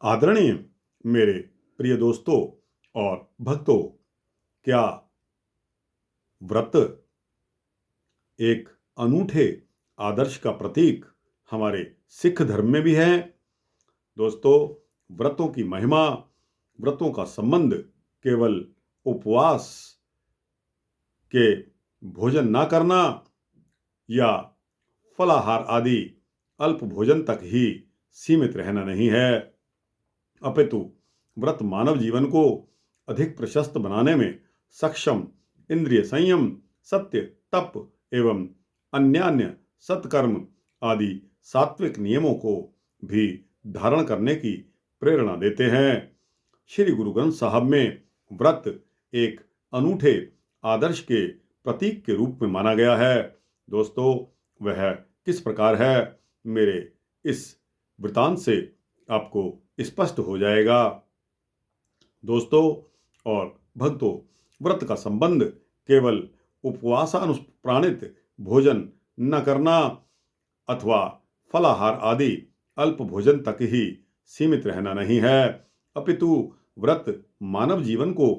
आदरणीय मेरे प्रिय दोस्तों और भक्तों, क्या व्रत एक अनूठे आदर्श का प्रतीक हमारे सिख धर्म में भी है? दोस्तों, व्रतों की महिमा, व्रतों का संबंध केवल उपवास के भोजन ना करना या फलाहार आदि अल्प भोजन तक ही सीमित रहना नहीं है, अपितु व्रत मानव जीवन को अधिक प्रशस्त बनाने में सक्षम, इंद्रिय संयम, सत्य, तप एवं अन्यान्य सत्कर्म आदि सात्विक नियमों को भी धारण करने की प्रेरणा देते हैं। श्री गुरु ग्रंथ साहब में व्रत एक अनूठे आदर्श के प्रतीक के रूप में माना गया है। दोस्तों, वह किस प्रकार है, मेरे इस वृतांत से आपको स्पष्ट हो जाएगा। दोस्तों और भक्तों, व्रत का संबंध केवल उपवासानुप्राणित भोजन न करना अथवा फलाहार आदि अल्प भोजन तक ही सीमित रहना नहीं है, अपितु व्रत मानव जीवन को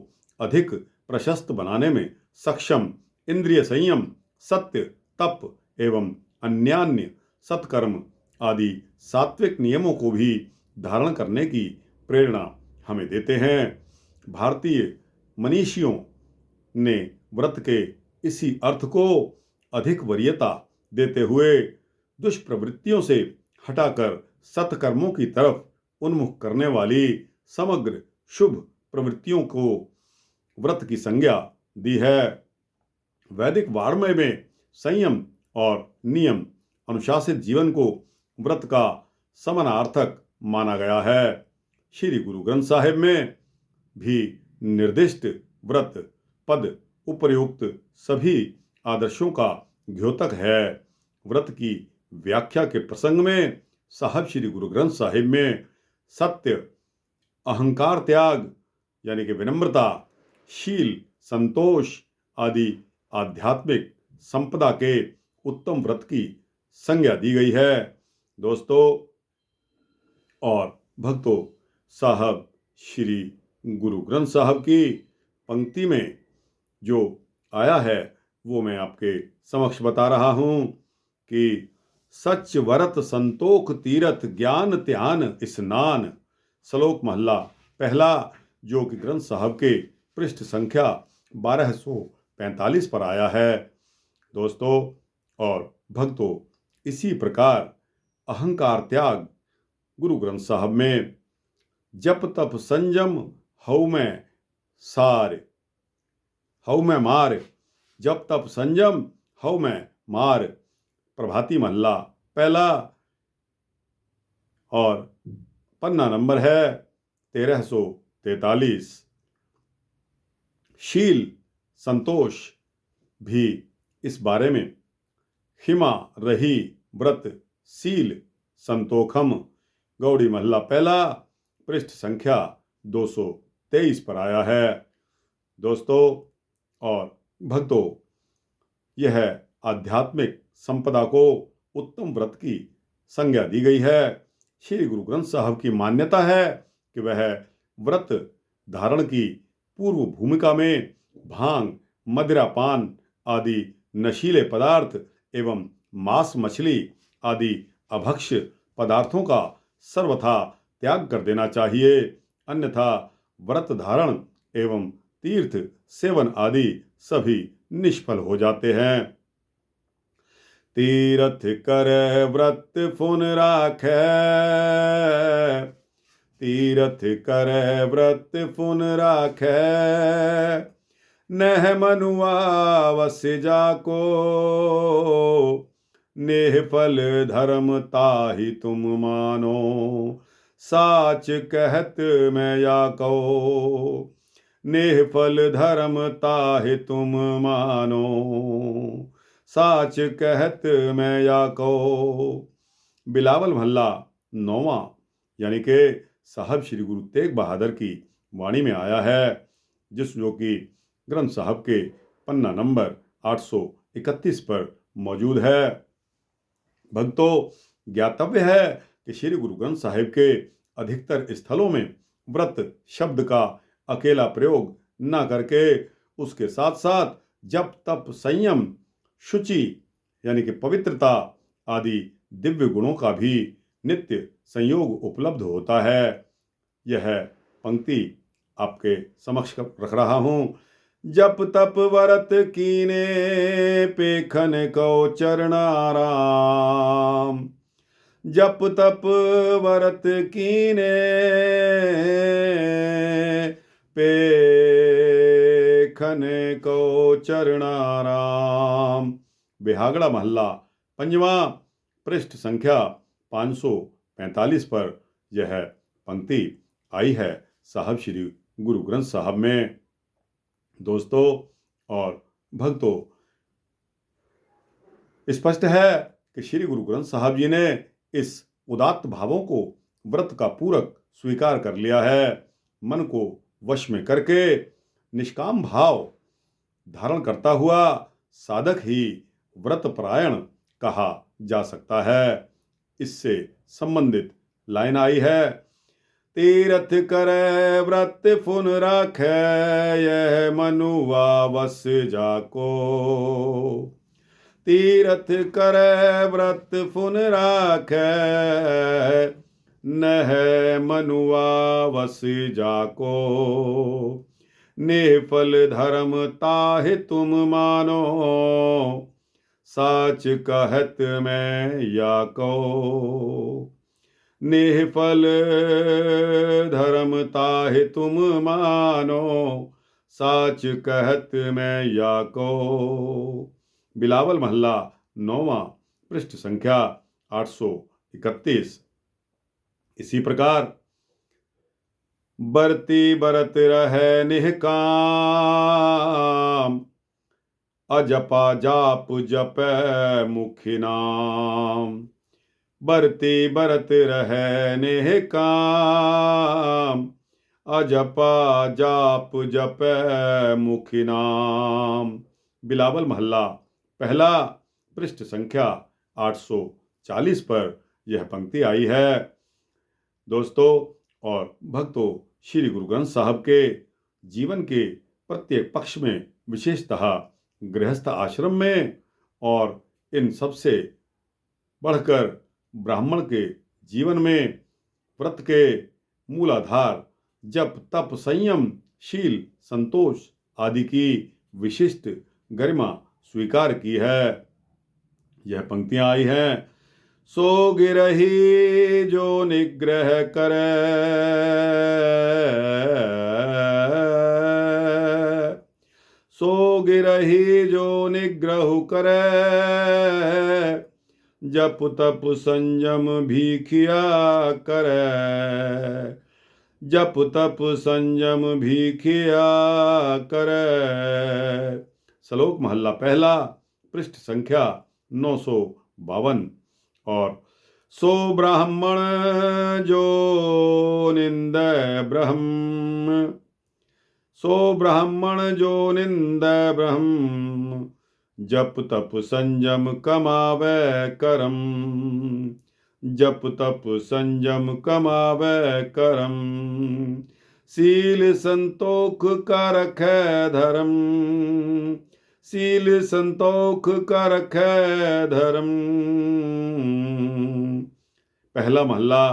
अधिक प्रशस्त बनाने में सक्षम, इंद्रिय संयम, सत्य, तप एवं अन्यान्य सत्कर्म आदि सात्विक नियमों को भी धारण करने की प्रेरणा हमें देते हैं। भारतीय मनीषियों ने व्रत के इसी अर्थ को अधिक वरीयता देते हुए दुष्प्रवृत्तियों से हटाकर सत्कर्मों की तरफ उन्मुख करने वाली समग्र शुभ प्रवृत्तियों को व्रत की संज्ञा दी है। वैदिक वाङ्मय में संयम और नियम अनुशासित जीवन को व्रत का समानार्थक माना गया है। श्री गुरु ग्रंथ साहिब में भी निर्दिष्ट व्रत पद उपर्युक्त सभी आदर्शों का द्योतक है। व्रत की व्याख्या के प्रसंग में साहब श्री गुरु ग्रंथ साहिब में सत्य, अहंकार त्याग यानी कि विनम्रता, शील, संतोष आदि आध्यात्मिक संपदा के उत्तम व्रत की संज्ञा दी गई है। दोस्तों और भक्तों, साहब श्री गुरु ग्रंथ साहब की पंक्ति में जो आया है वो मैं आपके समक्ष बता रहा हूं कि सच वरत संतोख तीरथ ज्ञान त्यान स्नान। श्लोक महला पहला, जो कि ग्रंथ साहब के पृष्ठ संख्या 1245 पर आया है। दोस्तों और भक्तों, इसी प्रकार अहंकार त्याग गुरु ग्रंथ साहब में जप तप संयम हऊ में सार, हऊ में मार, जप तप संयम हऊ में मार। प्रभाती महला पहला और पन्ना नंबर है 1343। शील संतोष भी इस बारे में हिमा रही व्रत सील संतोखम, गौड़ी महला पहला पृष्ठ संख्या 223 पर आया है। दोस्तों और भक्तों, यह आध्यात्मिक संपदा को उत्तम व्रत की संज्ञा दी गई है। श्री गुरु ग्रंथ साहब की मान्यता है कि वह व्रत धारण की पूर्व भूमिका में भांग, मदिरा पान आदि नशीले पदार्थ एवं मांस मछली आदि अभक्ष्य पदार्थों का सर्वथा त्याग कर देना चाहिए, अन्यथा व्रत धारण एवं तीर्थ सेवन आदि सभी निष्फल हो जाते हैं। तीरथ कर व्रत फुन राखै, तीरथ कर व्रत फुन राखै, नह मनुआ वस जाको, नेह फल धर्म ताहि तुम मानो, साच कहत मैं या कहो, नेह फल धर्म ताहि तुम मानो, साच कहत मैं या कहो। बिलावल महला 9वां यानी कि साहब श्री गुरु तेग बहादुर की वाणी में आया है, जो कि ग्रंथ साहब के पन्ना नंबर 831 पर मौजूद है। भक्तों, ज्ञातव्य है कि श्री गुरु ग्रंथ साहिब के अधिकतर स्थलों में व्रत शब्द का अकेला प्रयोग न करके उसके साथ साथ जप तप संयम शुचि यानी कि पवित्रता आदि दिव्य गुणों का भी नित्य संयोग उपलब्ध होता है। यह पंक्ति आपके समक्ष रख रहा हूं। जप तप वरत कीने पेखन को चरणाराम, जप तप वरत कीने पेखन को चरणाराम। बिहागड़ा महल्ला पंजवा, पृष्ठ संख्या 545 पर यह पंक्ति आई है साहब श्री गुरु ग्रंथ साहब में। दोस्तों और भक्तों, स्पष्ट है कि श्री गुरु ग्रंथ साहब जी ने इस उदात्त भावों को व्रत का पूरक स्वीकार कर लिया है। मन को वश में करके निष्काम भाव धारण करता हुआ साधक ही व्रत परायण कहा जा सकता है। इससे संबंधित लाइन आई है। तीरथ करे व्रत फुन राखे, यह मनुआ वस जाको। तीरथ करे व्रत फुन राखे, नह मनुआ वस जाको। निफल धर्म ताहि तुम मानो, साच कहत मैं या को। निफल धर्म ताहि तुम मानो, साच कहत मैं या को। बिलावल महल्ला 9वां, पृष्ठ संख्या 831। इसी प्रकार बरती बरत रहे निहकाम, अजपा जाप जपै मुखी नाम। बरती बरत रहे निहकाम, अजपा जाप जपै मुखी नाम। बिलावल महल्ला पहला, पृष्ठ संख्या 840 पर यह पंक्ति आई है। दोस्तों और भक्तों, श्री गुरु ग्रंथ साहब के जीवन के प्रत्येक पक्ष में, विशेषतः गृहस्थ आश्रम में और इन सबसे बढ़कर ब्राह्मण के जीवन में व्रत के मूलाधार जप तप संयम शील संतोष आदि की विशिष्ट गरिमा स्वीकार की है। यह पंक्तियां आई हैं। सो गिरही जो निग्रह करे, सो गिरही जो निग्रह करे। जप तप संयम भीखिया करे, जप तप संयम भीखिया करे। श्लोक महल्ला पहला, पृष्ठ संख्या 952। और सो ब्राह्मण जो निंदय ब्रह्म, सो ब्राह्मण जो निंदय ब्रह्म। जप तप संयम कमावे करम, जप तप संयम कमावे करम। शील संतोख का रखे धर्म, शील संतोख का रखे धर्म। पहला महल्ला,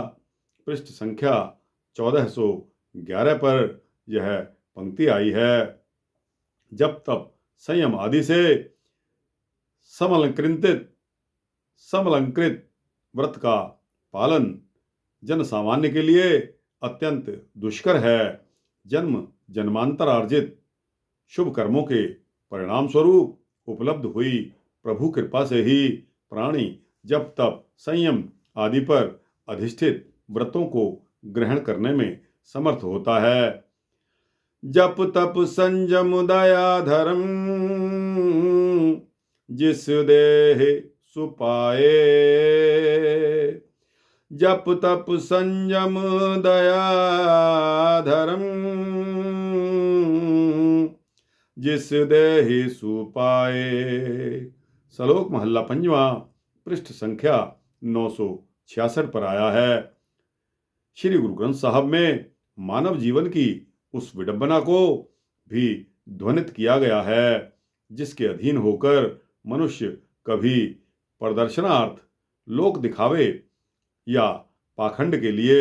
पृष्ठ संख्या 1411 पर यह पंक्ति आई है। जप तप संयम आदि से समलंकृत व्रत का पालन जन सामान्य के लिए अत्यंत दुष्कर है। जन्म जन्मांतर अर्जित शुभ कर्मों के परिणाम स्वरूप उपलब्ध हुई प्रभु कृपा से ही प्राणी जप तप संयम आदि पर अधिष्ठित व्रतों को ग्रहण करने में समर्थ होता है। जप तप संयम दया धर्म, जिस देह सुपाए। जप तप संयम दया धर्म, जिस देह सुपाए। श्लोक महल्ला पंजवा, पृष्ठ संख्या 966 पर आया है। श्री गुरु ग्रंथ साहब में मानव जीवन की उस विडंबना को भी ध्वनित किया गया है, जिसके अधीन होकर मनुष्य कभी प्रदर्शनार्थ, लोक दिखावे या पाखंड के लिए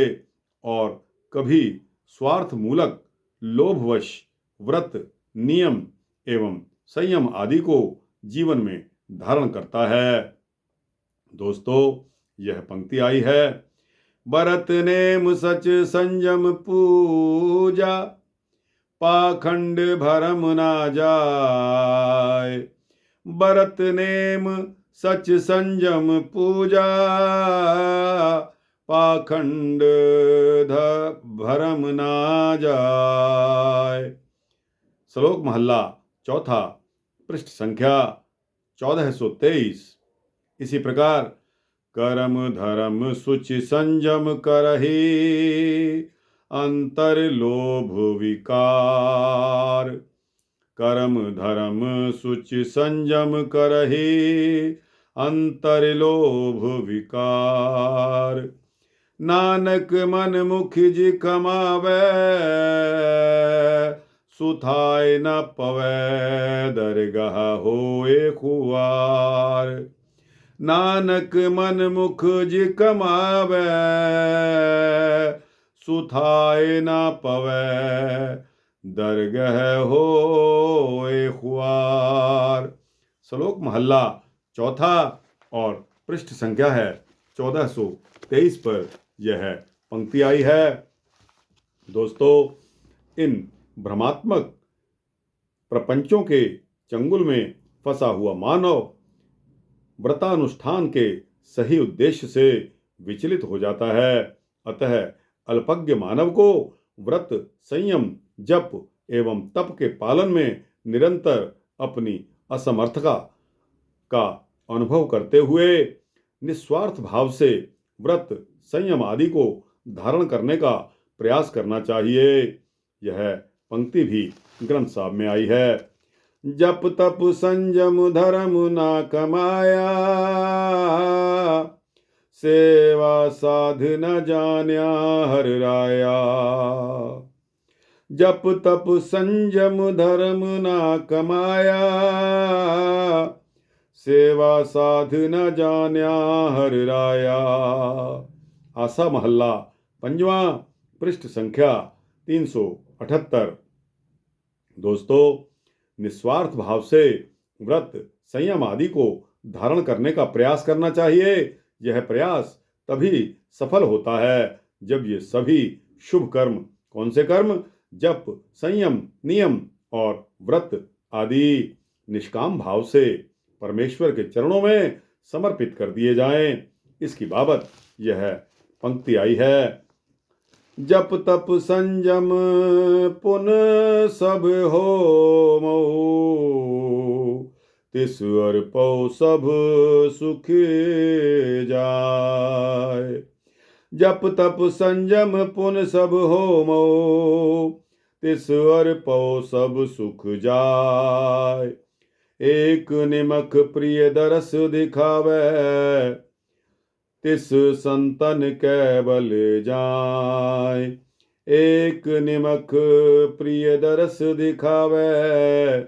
और कभी स्वार्थ मूलक लोभवश व्रत, नियम एवं संयम आदि को जीवन में धारण करता है। दोस्तों, यह पंक्ति आई है, बरत नेम सच संयम पूजा, पाखंड भरम ना जाय। बरत नेम सच संयम पूजा, पाखंड भरम ना जाय। श्लोक महला चौथा, पृष्ठ संख्या 1423। इसी प्रकार कर्म धर्म सुचि संयम करहि, अंतर लोभ विकार। कर्म धर्म सुचि संयम करहि, अंतर लोभ विकार। नानक मन मुख जी कमावे, सुथाय न पवै दरगाह होए खुआर। नानक मन मुख जी कमावे, सुथाय न पवै दरगाह होए खुआर। श्लोक महला चौथा और पृष्ठ संख्या है 1423 पर यह पंक्ति आई है। दोस्तों, इन भ्रमात्मक प्रपंचों के चंगुल में फंसा हुआ मानव व्रतानुष्ठान के सही उद्देश्य से विचलित हो जाता है। अतः अल्पज्ञ मानव को व्रत, संयम, जप एवं तप के पालन में निरंतर अपनी असमर्थता का अनुभव करते हुए निस्वार्थ भाव से व्रत, संयम आदि को धारण करने का प्रयास करना चाहिए। यह पंक्ति भी ग्रंथ साहब में आई है। जप तप संयम धर्म ना कमाया, सेवा साध न जान्या हर राया। जप तप संयम धर्म ना कमाया, सेवा साध न जान्या हर राया। आसा महला पंजवा, पृष्ठ संख्या 378। दोस्तों, निस्वार्थ भाव से व्रत, संयम आदि को धारण करने का प्रयास करना चाहिए। यह प्रयास तभी सफल होता है जब ये सभी शुभ कर्म, कौन से कर्म? जप, संयम, नियम और व्रत आदि निष्काम भाव से परमेश्वर के चरणों में समर्पित कर दिए जाएं। इसकी बाबत यह पंक्ति आई है। जप तप संयम पुन सब हो मऊ, तिस अर्पौ सब सुख जाय। जप तप संयम पुन सब हो मऊ, तिस अर्पौ सब सुख जाय। एक निमक प्रिय दरस दिखावे, तिस संतन कै बल जाय। एक निमक प्रिय दरस दिखावे,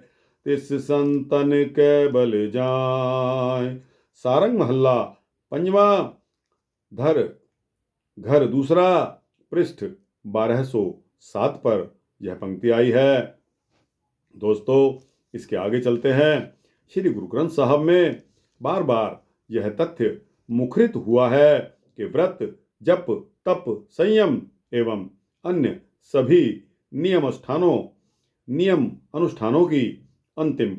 तिस संतन कै बल जाय। सारंग महला पंजवा, धर घर दूसरा, पृष्ठ 1207 पर यह पंक्ति आई है। दोस्तों, इसके आगे चलते हैं। श्री गुरु ग्रंथ साहब में बार बार यह तथ्य मुखरित हुआ है कि व्रत, जप, तप, संयम एवं अन्य सभी नियम अनुष्ठानों की अंतिम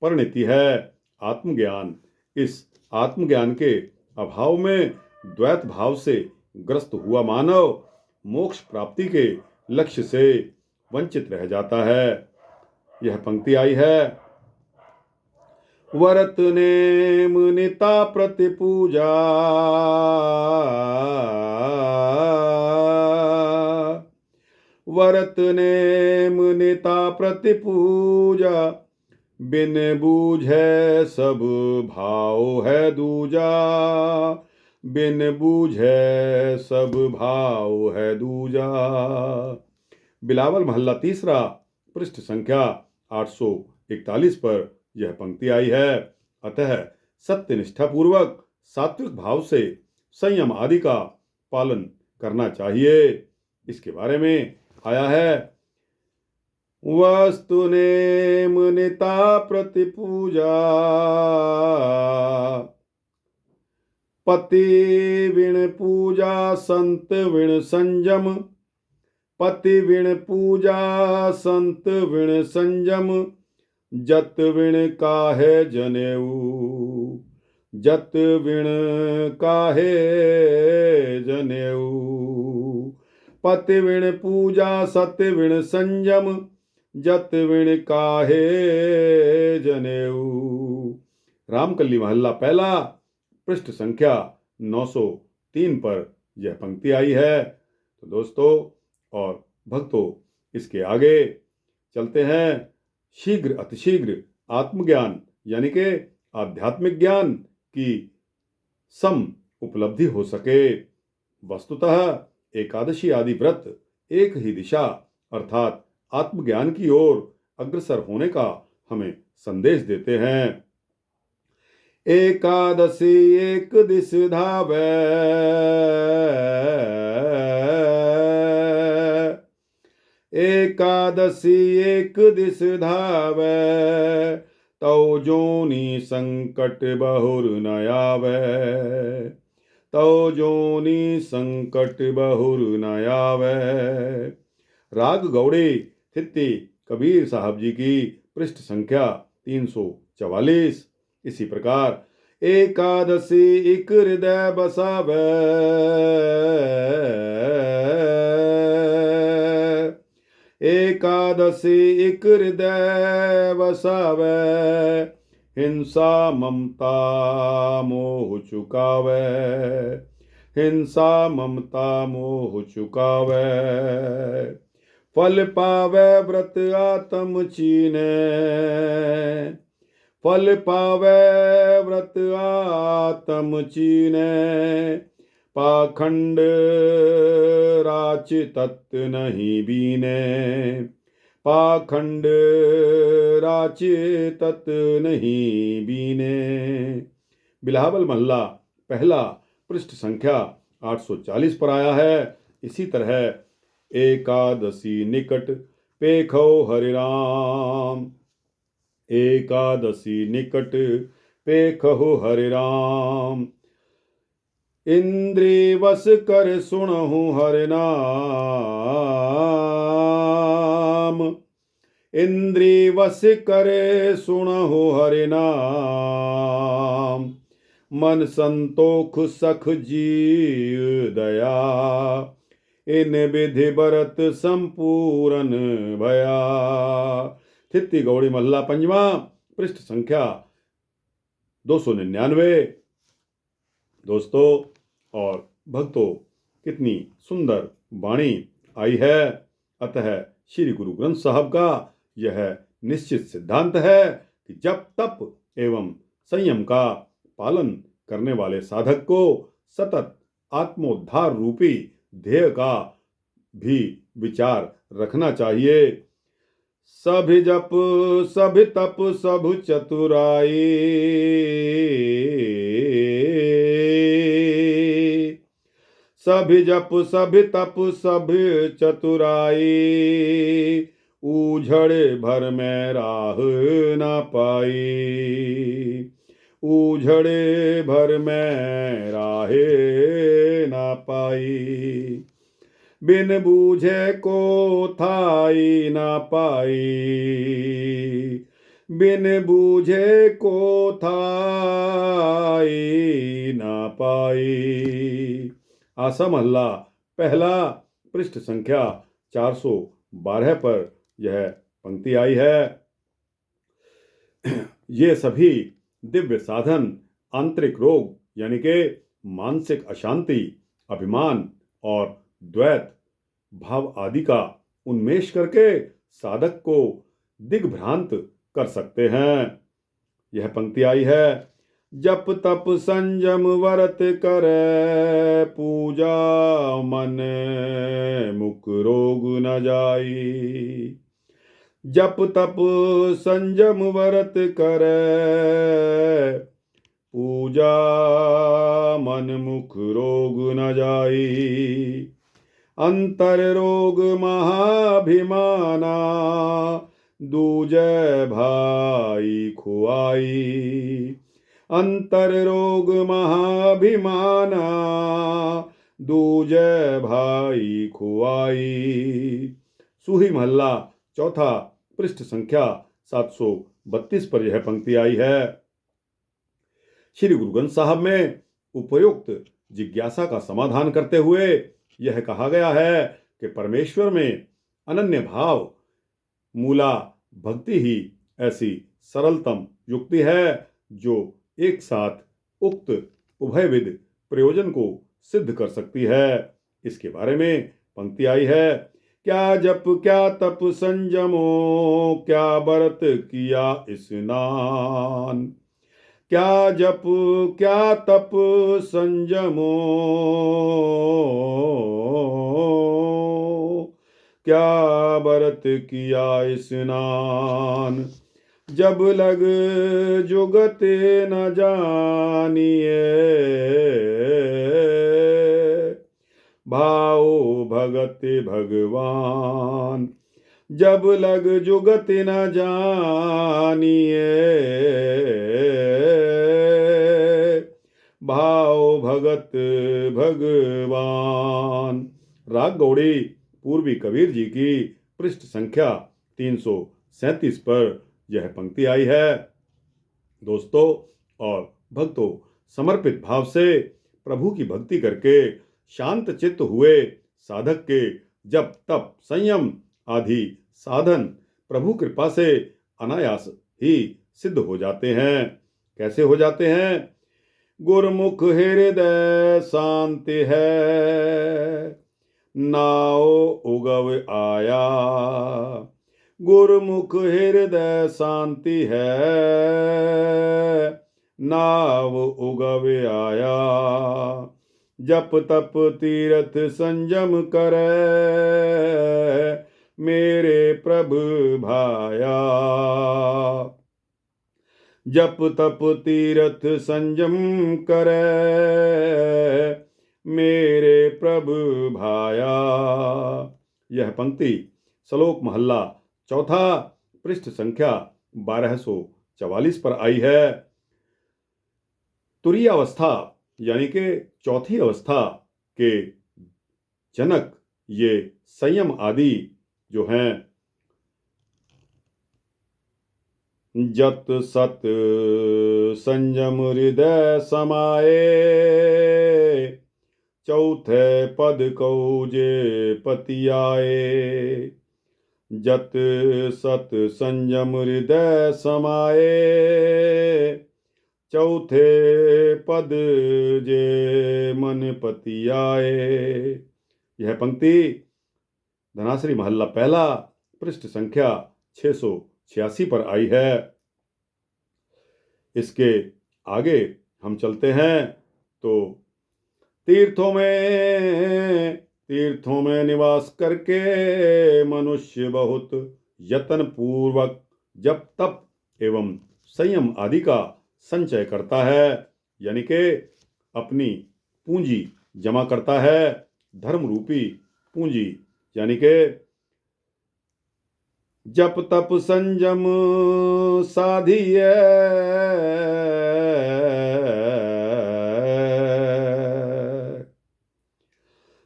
परिणति है आत्मज्ञान। इस आत्मज्ञान के अभाव में द्वैत भाव से ग्रस्त हुआ मानव मोक्ष प्राप्ति के लक्ष्य से वंचित रह जाता है। यह पंक्ति आई है। व्रत नेम निता प्रति पूजा, व्रत नेम निता प्रति पूजा, बिन बूझे सब भाव है दूजा। बिन बूझे सब भाव है दूजा। बिलावल महल्ला तीसरा, पृष्ठ संख्या 841 पर यह पंक्ति आई है। अतः सत्यनिष्ठा पूर्वक सात्विक भाव से संयम आदि का पालन करना चाहिए। इसके बारे में आया है, वस्तु नेम निता प्रति पूजा, पति विण पूजा संत विण संयम, पति विण पूजा संत विण संयम, जत विण काहे जनेऊ, जत विण काहे जनेऊ, पति विण पूजा सत्य विण संयम, जत विण काहे जनेऊ। रामकली महल्ला पहला, पृष्ठ संख्या 903 पर यह पंक्ति आई है। तो दोस्तों और भक्तों, इसके आगे चलते हैं। शीघ्र अतिशीघ्र आत्मज्ञान यानी कि आध्यात्मिक ज्ञान की सम उपलब्धि हो सके। वस्तुतः एकादशी आदि व्रत एक ही दिशा अर्थात आत्मज्ञान की ओर अग्रसर होने का हमें संदेश देते हैं। एकादशी एक दिश धावै, एकादशी एक दिश धावै, तौ जोनि संकट बहुर न आवै, तौ जोनि संकट बहुर न आवै। राग गौड़े थित्ती कबीर साहब जी की, पृष्ठ संख्या 344। इसी प्रकार एकादशी इक हृदय बसावै, एकादशी इक हृदय बसावै, हिंसा ममता मोह चुकावै, हिंसा ममता मोह चुकावै, फल पावै व्रत आत्म चीनै, फल पावै व्रत आत्म चीनै, पाखंड राच तत् नहीं बीनै, पाखंड राच तत् नहीं बीनै। बिलावल महल्ला पहला, पृष्ठ संख्या 840 पर आया है। इसी तरह एकादशी निकट पेखो हरि राम, एकादशी निकट पेखो हरि राम, इंद्री वस कर सुनहु हरि नाम, इंद्री वस कर सुनहु हरि नाम, मन संतोख सख जीव दया, इन विधि बरत संपूर्ण भया। थित्ती गौड़ी महल्ला पंजवा, पृष्ठ संख्या 299। दोस्तों और भक्तों, कितनी सुंदर वाणी आई है। अतः श्री गुरु ग्रंथ साहब का यह निश्चित सिद्धांत है कि जप तप एवं संयम का पालन करने वाले साधक को सतत आत्मोद्धार रूपी ध्येय का भी विचार रखना चाहिए। सभी जप सभी तप सब चतुराई, सभी जप सभी तप सब चतुराई, ऊझड़ भर में राह न पाई, ऊझड़ भर में राह न पाई, बिन बूझे को थाई न पाई, बिन बूझे को थाई न पाई। आसा महल्ला पहला, पृष्ठ संख्या 412 पर यह पंक्ति आई है। ये सभी दिव्य साधन आंतरिक रोग यानी कि मानसिक अशांति, अभिमान और द्वैत भाव आदि का उन्मेष करके साधक को दिग्भ्रांत कर सकते हैं। यह पंक्ति आई है, जप तप संयम वरत करे पूजा मन मुख रोग न जाई। जप तप संयम वरत करे पूजा मन मुख रोग न जाई। अंतर रोग महाभिमाना दूजे भाई खुआई। अंतर रोग महाभिमाना दूजे भाई खुआई। सूही महल्ला चौथा पृष्ठ संख्या 732 पर यह पंक्ति आई है। श्री गुरु ग्रंथ साहब में उपयुक्त जिज्ञासा का समाधान करते हुए यह कहा गया है कि परमेश्वर में अनन्य भाव मूला भक्ति ही ऐसी सरलतम युक्ति है जो एक साथ उक्त उभयविध प्रयोजन को सिद्ध कर सकती है। इसके बारे में पंक्ति आई है। क्या जप क्या तप संयमो क्या व्रत किया स्नान। क्या जप क्या तप संयमो क्या व्रत किया स्नान। जब लग जुगत न जानिए भाओ भगत भगवान। जब लग जुगत न जानिए भाव भगत भगवान। राग गौड़ी पूर्वी कबीर जी की पृष्ठ संख्या 337 पर यह पंक्ति आई है। दोस्तों और भक्तों, समर्पित भाव से प्रभु की भक्ति करके शांत चित्त हुए साधक के जप तप संयम आदि साधन प्रभु कृपा से अनायास ही सिद्ध हो जाते हैं। कैसे हो जाते हैं? गुरमुख हृदय शांति है नाओ उगव आया। गुरमुख हृदय शांति है नाव उगव आया। जप तप तीरथ संयम करे मेरे प्रभु भाया। जप तप तीरथ संयम करे मेरे प्रभु भाया। यह पंक्ति श्लोक महल्ला चौथा पृष्ठ संख्या 1244 पर आई है। तुरीय अवस्था यानी कि चौथी अवस्था के जनक ये संयम आदि जो हैं, जत सत संयम हृदय समाए चौथे पद कौजे पति आए। जत सत संयम हृदय समाए चौथे पद जे मन पति आए। यह पंक्ति धनाश्री महल्ला पहला पृष्ठ संख्या 686 पर आई है। इसके आगे हम चलते हैं तो तीर्थों में निवास करके मनुष्य बहुत यत्न पूर्वक जप तप एवं संयम आदि का संचय करता है, यानी कि अपनी पूंजी जमा करता है, धर्म रूपी पूंजी, यानी कि जप तप संयम साधिए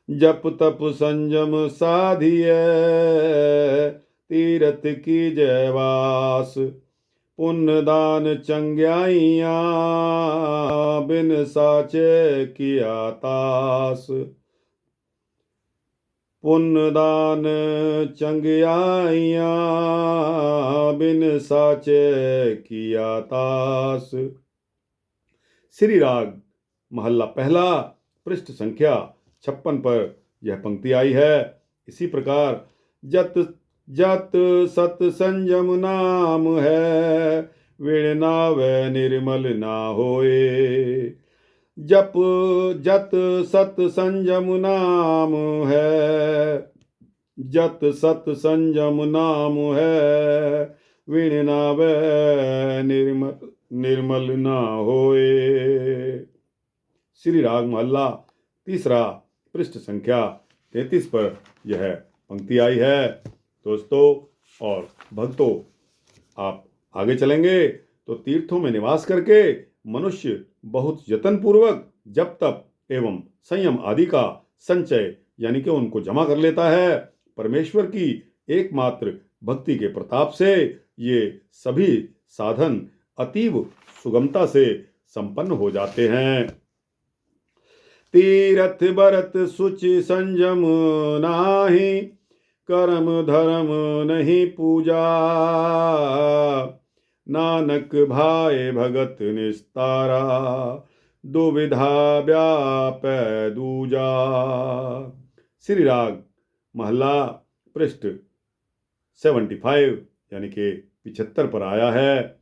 जप तप संयम साधिए तीरथ की जयवास। पुण्य दान चंग्याइया बिन साचे किया तास। पुण्य दान चंग्याइया बिन साचे किया तास। श्री राग महल्ला पहला पृष्ठ संख्या 56 पर यह पंक्ति आई है। इसी प्रकार जत जत सत संयम नाम है विण नावै निर्मल ना होए। जप जत सत संयम नाम है, जत सत संयम नाम है, विण नावै निर्मल ना होए। श्री राग महल्ला तीसरा, पृष्ठ संख्या 33 पर यह पंक्ति आई है। दोस्तों और भक्तों, आप आगे चलेंगे तो तीर्थों में निवास करके मनुष्य बहुत यत्न पूर्वक जप तप एवं संयम आदि का संचय यानी कि उनको जमा कर लेता है। परमेश्वर की एकमात्र भक्ति के प्रताप से ये सभी साधन अतीव सुगमता से संपन्न हो जाते हैं। तीरथ बरत सुचि संयम नाही, कर्म धर्म नहीं पूजा, नानक भाए भगत निस्तारा, दुविधा व्यापै दूजा। श्री राग महला पृष्ठ 75 यानी कि 75 पर आया है।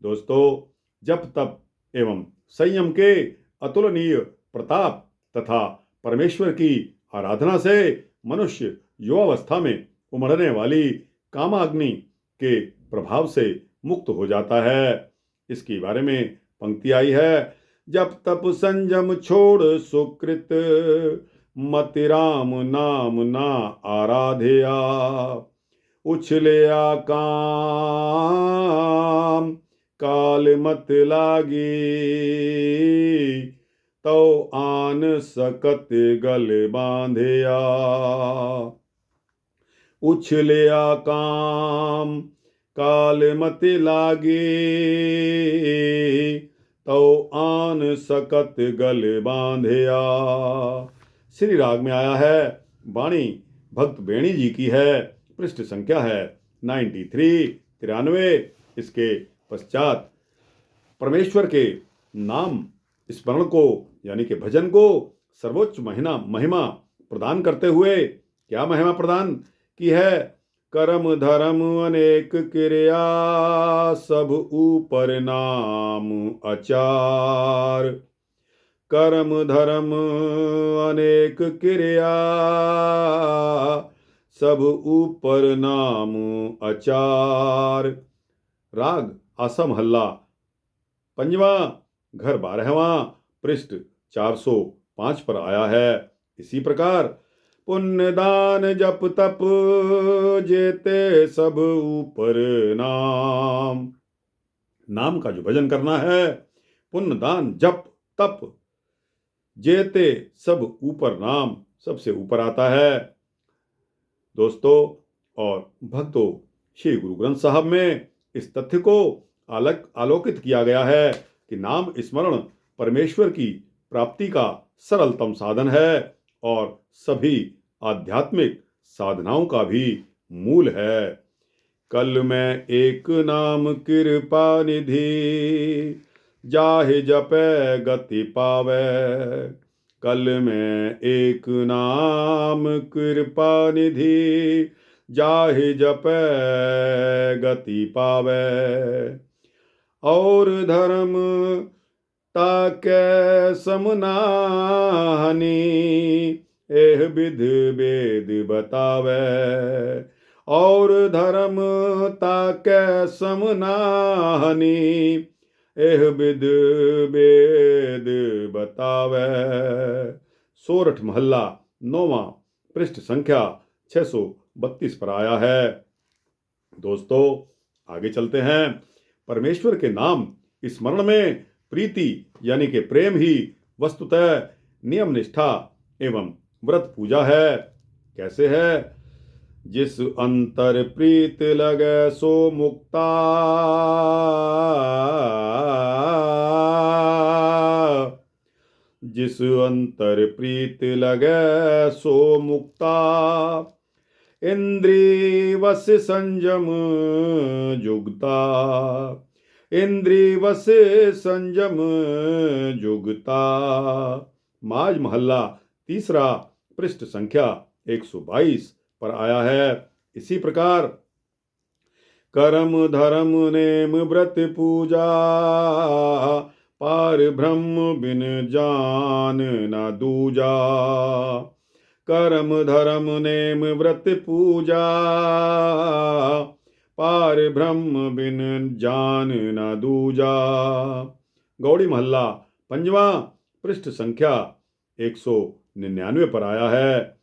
दोस्तों, जप तप एवं संयम के अतुलनीय प्रताप तथा परमेश्वर की आराधना से मनुष्य युवावस्था में उमड़ने वाली कामाग्नि के प्रभाव से मुक्त हो जाता है। इसके बारे में पंक्ति आई है। जप तप संयम छोड़ सुकृत, मति राम नाम ना आराध्या, उछलिया काम काल मत लागी, तो आन सकत गल बांधिया। उछलिया काम काल मत लागी, तो आन सकत गल बांधिया। श्री राग में आया है। वाणी भक्त बेणी जी की है। पृष्ठ संख्या है 93। इसके पश्चात परमेश्वर के नाम स्मरण को यानी कि भजन को सर्वोच्च महिमा प्रदान करते हुए क्या महिमा प्रदान की है? कर्म धर्म अनेक क्रिया, सब ऊपर नाम अचार। कर्म धर्म अनेक क्रिया, सब ऊपर नाम अचार। राग आसा महल्ला पंजवा, घर 12वां, पृष्ठ 405 पर आया है। इसी प्रकार पुण्य दान जप तप जेते सब ऊपर नाम। नाम का जो भजन करना है, पुण्य दान जप तप जेते सब ऊपर नाम, सबसे ऊपर आता है। दोस्तों और भक्तों, श्री गुरु ग्रंथ साहब में इस तथ्य को आलोकित किया गया है कि नाम स्मरण परमेश्वर की प्राप्ति का सरलतम साधन है और सभी आध्यात्मिक साधनाओं का भी मूल है। कल में एक नाम कृपा निधि, जाहि जपै गति पावै। कल में एक नाम कृपा निधि, जाहि जपै गति पावै। और धर्म ताकै समनाहनी, एह विध वेद बतावै। और धर्म ताकै समनाहनी, एह विध वेद बतावै। सोरठ महल्ला 9वां, पृष्ठ संख्या 632 पर आया है। दोस्तों आगे चलते हैं। परमेश्वर के नाम स्मरण में प्रीति यानी कि प्रेम ही वस्तुतः नियम निष्ठा एवं व्रत पूजा है। कैसे है? जिस अंतर प्रीत लगे सो मुक्ता, जिस अंतर प्रीत लगे सो मुक्ता। इंद्रिय वश संयम जुगता, इंद्रिय वश संयम जुगता। माज महल्ला तीसरा, पृष्ठ संख्या 122 पर आया है। इसी प्रकार कर्म धर्म नेम व्रत पूजा, पार ब्रह्म बिन जान न दूजा। कर्म धर्म नेम व्रत पूजा, पार ब्रह्म बिन जान न दूजा। गौड़ी महल्ला पंजवा, पृष्ठ संख्या 199 पर आया है।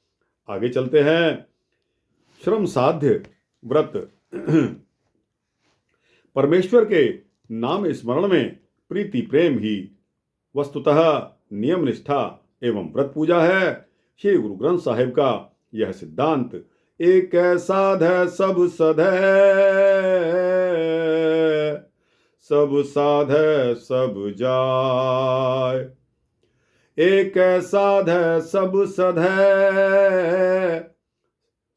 आगे चलते हैं। श्रम साध्य व्रत। परमेश्वर के नाम स्मरण में प्रीति प्रेम ही वस्तुतः नियम निष्ठा एवं व्रत पूजा है। श्री गुरु ग्रंथ साहिब का यह सिद्धांत एक साध है सब सधै, सब साध है सब जाय। एक साध है सब सधै,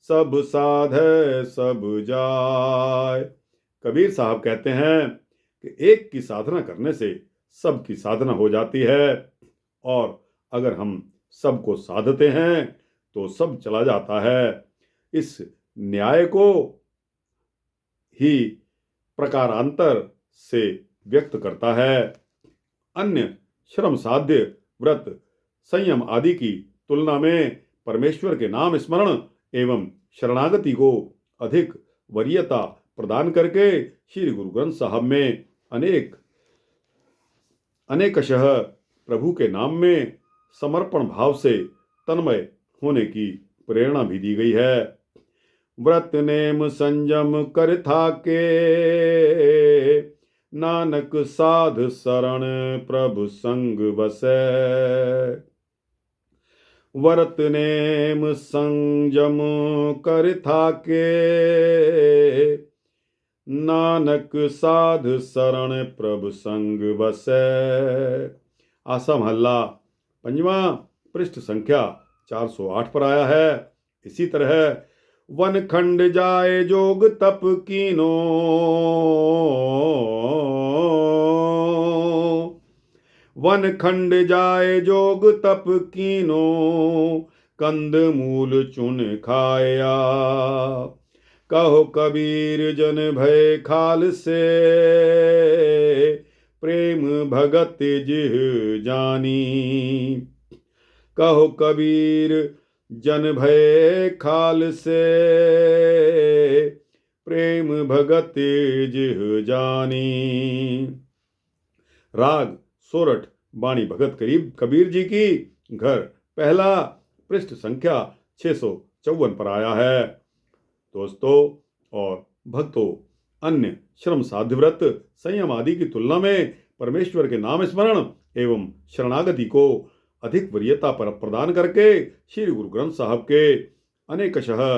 सब साध है सब जाय। कबीर साहब कहते हैं कि एक की साधना करने से सबकी साधना हो जाती है, और अगर हम सबको साधते हैं तो सब चला जाता है। इस न्याय को ही प्रकारांतर से व्यक्त करता है। अन्य श्रम साध्य व्रत संयम आदि की तुलना में परमेश्वर के नाम स्मरण एवं शरणागति को अधिक वरीयता प्रदान करके श्री गुरु ग्रंथ साहब में अनेकशः प्रभु के नाम में समर्पण भाव से तन्मय होने की प्रेरणा भी दी गई है। व्रत नेम संयम कर थाके, नानक साध शरण प्रभु संग बसै। व्रत नेम संयम कर थाके, नानक साध शरण प्रभु संग बसै। आसा महल्ला पंजवा, पृष्ठ संख्या 408 पर आया है। इसी तरह वन खंड जाए जोग तप कीनो, वन खंड जाए जोग तप कीनो, कंद मूल चुन खाया। कहो कबीर जन भय खाल से, प्रेम भगत जिह जानी। कहो कबीर जन भय खाल से, प्रेम भगत जिह जानी। राग सोरठ बाणी भगत कबीर जी की घर, पहला, पृष्ठ संख्या 654 पर आया है। दोस्तों और भक्तों, अन्य श्रम साध्य व्रत संयम आदि की तुलना में परमेश्वर के नाम स्मरण एवं शरणागति को अधिक वरीयता पर प्रदान करके श्री गुरु ग्रंथ साहब के अनेकशः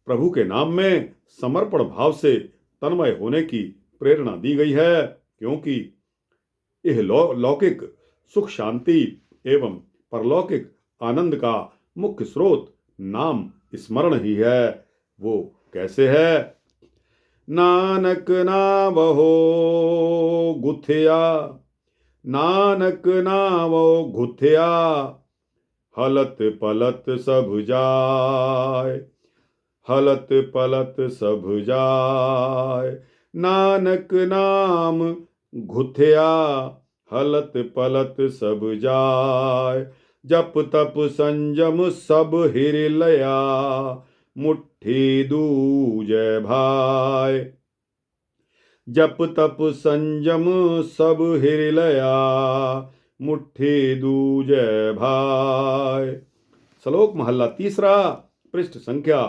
प्रभु के नाम में समर्पण भाव से तन्मय होने की प्रेरणा दी गई है, क्योंकि यह लौकिक सुख शांति एवं परलौकिक आनंद का मुख्य स्रोत नाम स्मरण ही है। वो कैसे है? नानक नावहो गुथिया, नानक नावो गुथिया, हलत पलत सब जाय, हलत पलत सब जाय। नानक नाम गुथिया, हलत पलत सब जाय। जप तप संयम सब हिर लया, मुट्ठी दूजय भाय। जप तप संयम सब हिर लया, मुट्ठी दूजय भाय। श्लोक महल्ला तीसरा, पृष्ठ संख्या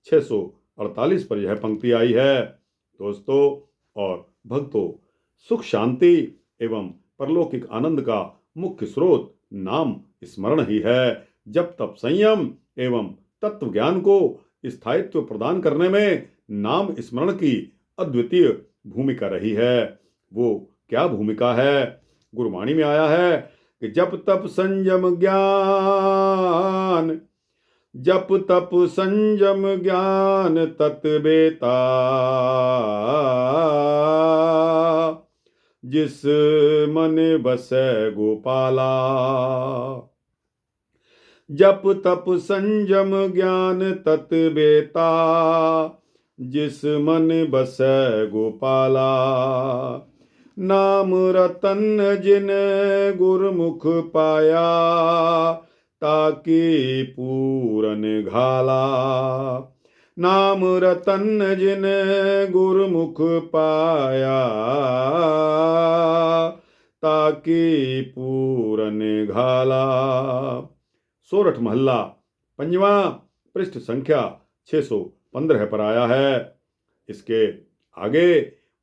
648 पर यह पंक्ति आई है। दोस्तों और भक्तों, सुख शांति एवं परलौकिक आनंद का मुख्य स्रोत नाम स्मरण ही है। जब तप संयम एवं तत्व ज्ञान को स्थायित्व प्रदान करने में नाम स्मरण की अद्वितीय भूमिका रही है। वो क्या भूमिका है? गुरबाणी में आया है कि जप तप संयम ज्ञान, जप तप संयम ज्ञान तत्वेता, जिस मन बसै गोपाला। जप तप संयम ज्ञान तत्वेता, जिस मन बसै गोपाला। नाम रतन जिन गुरमुख पाया, ताकि पूरन घाला। नाम रतन जिन गुरमुख पाया, ताकि पूरन घाला। सोरठ महल्ला पंजवा, पृष्ठ संख्या 615 पर आया है। इसके आगे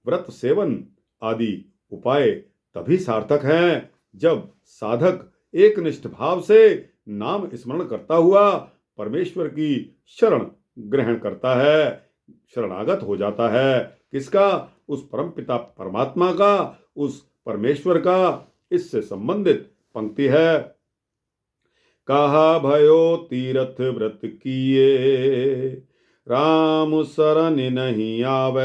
व्रत सेवन आदि उपाय तभी सार्थक हैं जब साधक एकनिष्ठ भाव से नाम स्मरण करता हुआ परमेश्वर की शरण ग्रहण करता है, शरणागत हो जाता है। किसका? उस परमपिता परमात्मा का, उस परमेश्वर का। इससे संबंधित पंक्ति है, कहा भयो तीरथ व्रत किए, राम शरण नहीं आवे।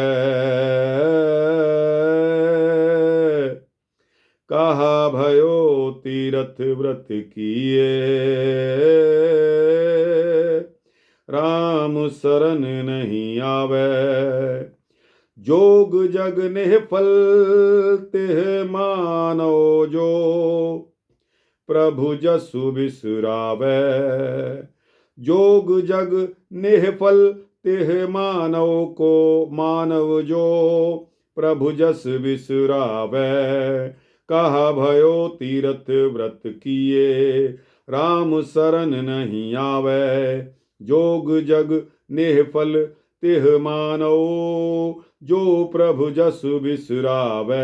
कहा भयो तीरथ व्रत किए, राम शरण नहीं आवे। जोग जग नेह फल तिह मानो जो, प्रभु जसु बिसरावे। जोग जग नेह फल तिह मानव को, मानव जो प्रभु जस बिसरावे। कहा भयो तीरथ व्रत किए, राम शरण नहीं आवे। जोग जग नेह फल तिह मानव, जो प्रभु जस बिसरावे।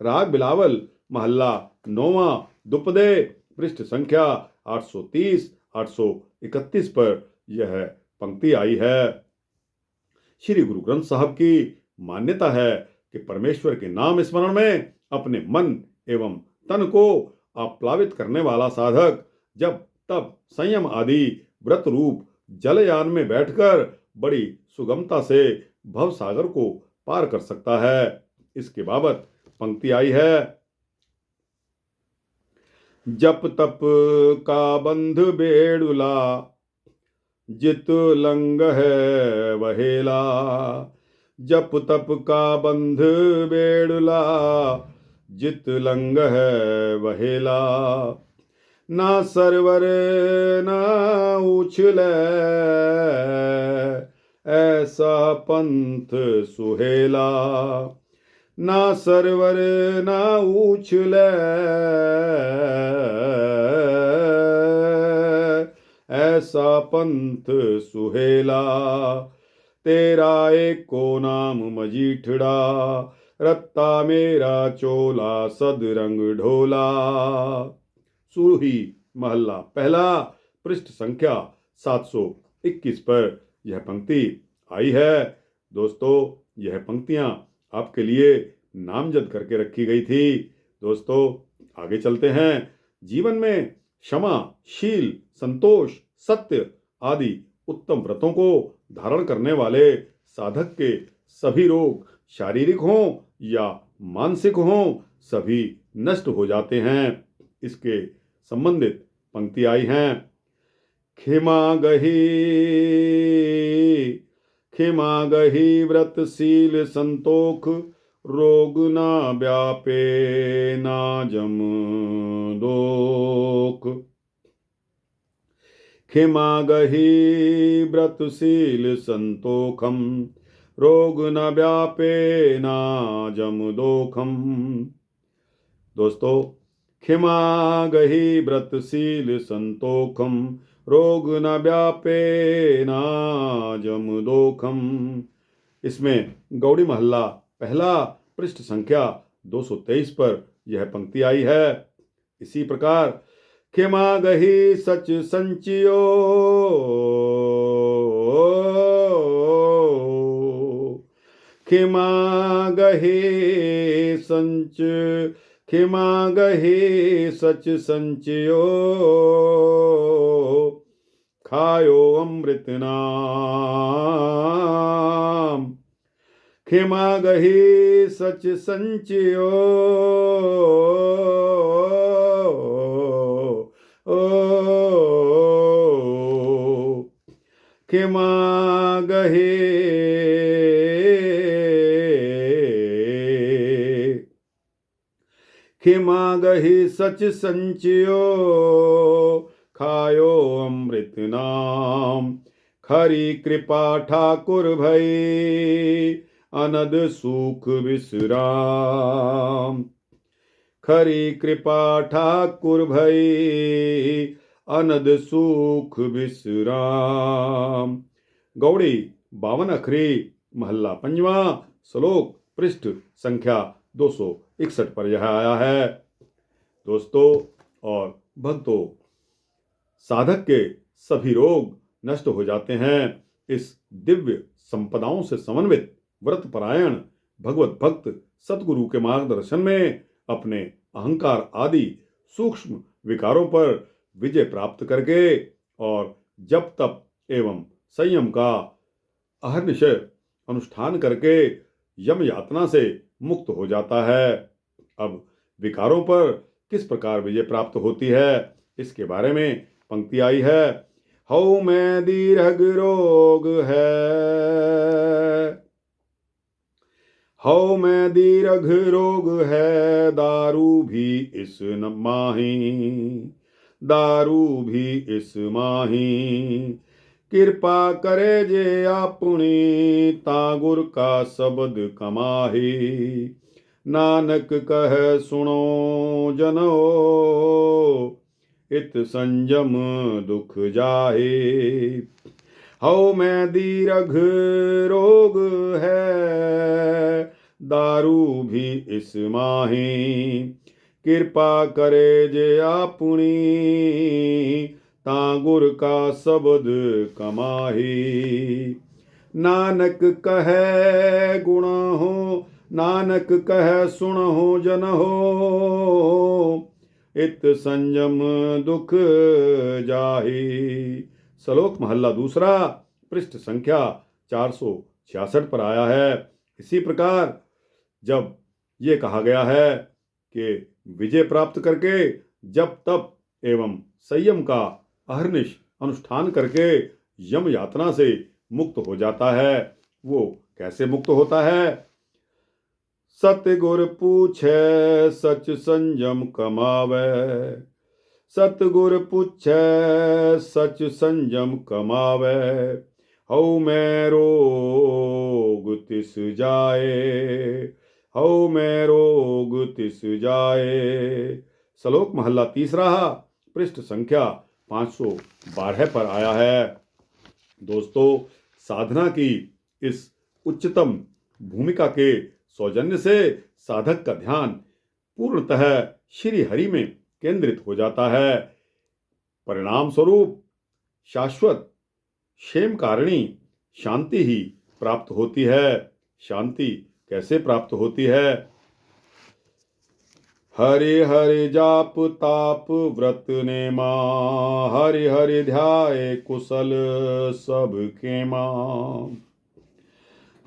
राग बिलावल महल्ला नौवां, दुपदे, पृष्ठ संख्या 830 831 पर यह पंक्ति आई है। श्री गुरु ग्रंथ साहब की मान्यता है कि परमेश्वर के नाम स्मरण में अपने मन एवं तन को आप्लावित करने वाला साधक जब तब संयम आदि व्रत रूप जलयान में बैठकर बड़ी सुगमता से भव सागर को पार कर सकता है। इसके बाबत पंक्ति आई है, जप तप का बंध बेड़ुला, जित लंग है वहेला। जप तप का बंध बेड़ुला, जित लंग है वहेला। ना सरवर ना उछले, ऐसा पंथ सुहेला। ना सरवर ना उछले, ऐसा पंथ सुहेला। तेरा एक को नाम मजीठड़ा, रत्ता मेरा चोला सदरंग ढोला। सूही महल्ला पहला, पृष्ठ संख्या 721 पर यह पंक्ति आई है। दोस्तों, यह पंक्तियां आपके लिए नामजद करके रखी गई थी। दोस्तों, आगे चलते हैं। जीवन में क्षमा, शील, संतोष, सत्य आदि उत्तम व्रतों को धारण करने वाले साधक के सभी रोग शारीरिक हों या मानसिक हों, सभी नष्ट हो जाते हैं। इसके संबंधित पंक्ति आई हैं, खिमा गही व्रतशील संतोख, रोग ना व्यापे ना जम दोख। खिमा गही व्रतशील संतोखम, रोग न व्यापे ना जम दोखम। दोस्तों, खिमा गही व्रतशील संतोखम, रोग न व्यापे ना जम दोखम। इसमें गौड़ी महल्ला पहला, पृष्ठ संख्या 223 पर यह पंक्ति आई है। इसी प्रकार खिमा गही सच संचियो, खिमा गही सच संचियो, खायो अमृत नाम। खिमा गही सच संचियो, खिमा गहे खिमा गही सच संचियो खायो अमृत नाम खरी कृपा ठाकुर भई अनद सुख विश्राम खरी कृपा ठाकुर भई अनद सुख विश्राम। गौड़ी 52 अखरी महल्ला पंजवा श्लोक पृष्ठ संख्या 261 पर यह आया है। दोस्तों और भक्तों, साधक के सभी रोग नष्ट हो जाते हैं इस दिव्य संपदाओं से समन्वित व्रत परायण भगवत भक्त सतगुरु के मार्गदर्शन में अपने अहंकार आदि सूक्ष्म विकारों पर विजय प्राप्त करके और जप तप एवं संयम का अहर्निश अनुष्ठान करके यम यातना से मुक्त हो जाता है। अब विकारों पर किस प्रकार विजय प्राप्त होती है इसके बारे में पंक्ति आई है। हौ में दीर्घ रोग है, हौ में दीर्घ रोग है, दारू भी इस न माही, दारू भी इस माही। कृपा करे जे आपुनी, तागुर का शब्द कमाही। नानक कह सुनो जनो, इत संयम दुख जाहे। हौ में दीर्घ रोग है, दारू भी इस माही। कृपा करे जे आपुनी, तागुर का शब्द कमाही। नानक कहे गुण हो, नानक कह सुन हो जन हो, इत संयम दुख जाही। श्लोक महल्ला दूसरा पृष्ठ संख्या 466 पर आया है। इसी प्रकार जब ये कहा गया है कि विजय प्राप्त करके जब तप एवं संयम का अहर्निश अनुष्ठान करके यम यातना से मुक्त हो जाता है, वो कैसे मुक्त होता है। सतगुर पूछे सच संयम कमावे, सतगुर पूछे सच संयम कमावे। हौ में रोग तिस जाए, हौ में रोग तिस जाए। श्लोक महल्ला तीसरा पृष्ठ संख्या 512 पर आया है। दोस्तों, साधना की इस उच्चतम भूमिका के सौजन्य से साधक का ध्यान पूर्णतः श्री हरि में केंद्रित हो जाता है। परिणाम स्वरूप शाश्वत क्षेम कारिणी शांति ही प्राप्त होती है। शांति कैसे प्राप्त होती है। हरि हरि जाप ताप व्रत नेमा, हरि हरि ध्याये कुशल सब खेमा।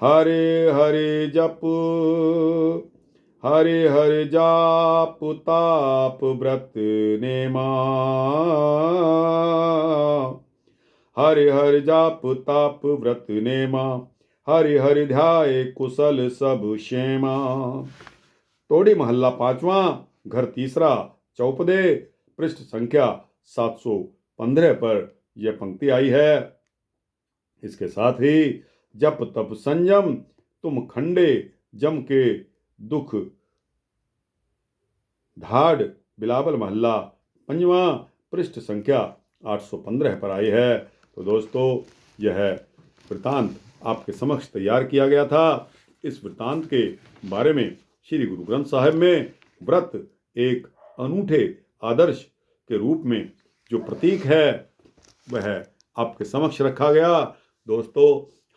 हरि हरि जप, हरि हरि जाप ताप व्रत नेमा, हरि हरि जाप ताप व्रत नेमा। हरि हरि ध्याये कुशल सब क्षेमा। टोडी महल्ला पांचवा घर तीसरा चौपदे पृष्ठ संख्या 715 पर यह पंक्ति आई है। इसके साथ ही जप तप संयम तुम खंडे जम के दुख ढाढ़ बिलावल महल्ला पंजवा पृष्ठ संख्या 815 पर आई है। तो दोस्तों, यह वृतांत आपके समक्ष तैयार किया गया था। इस वृतांत के बारे में श्री गुरु ग्रंथ साहिब में व्रत एक अनूठे आदर्श के रूप में जो प्रतीक है वह आपके समक्ष रखा गया। दोस्तों,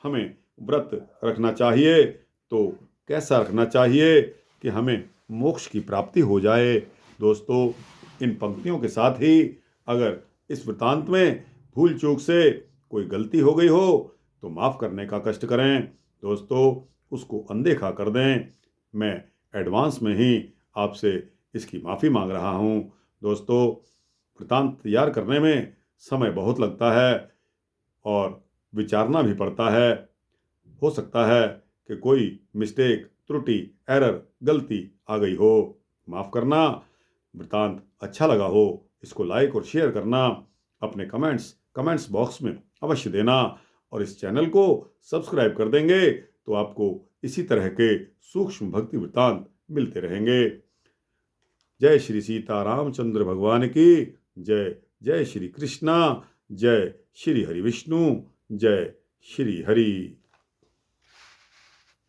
हमें व्रत रखना चाहिए तो कैसा रखना चाहिए कि हमें मोक्ष की प्राप्ति हो जाए। दोस्तों, इन पंक्तियों के साथ ही अगर इस वृतांत में भूल चूक से कोई गलती हो गई हो तो माफ़ करने का कष्ट करें। दोस्तों, उसको अनदेखा कर दें। मैं एडवांस में ही आपसे इसकी माफ़ी मांग रहा हूँ। दोस्तों, वृतांत तैयार करने में समय बहुत लगता है और विचारना भी पड़ता है। हो सकता है कि कोई मिस्टेक, त्रुटि, एरर, गलती आ गई हो, माफ करना। वृतांत अच्छा लगा हो, इसको लाइक और शेयर करना, अपने कमेंट्स बॉक्स में अवश्य देना, और इस चैनल को सब्सक्राइब कर देंगे तो आपको इसी तरह के सूक्ष्म भक्ति वृतांत मिलते रहेंगे। जय श्री सीतारामचंद्र भगवान की जय। जय श्री कृष्णा। जय श्री हरि विष्णु। जय श्री हरि।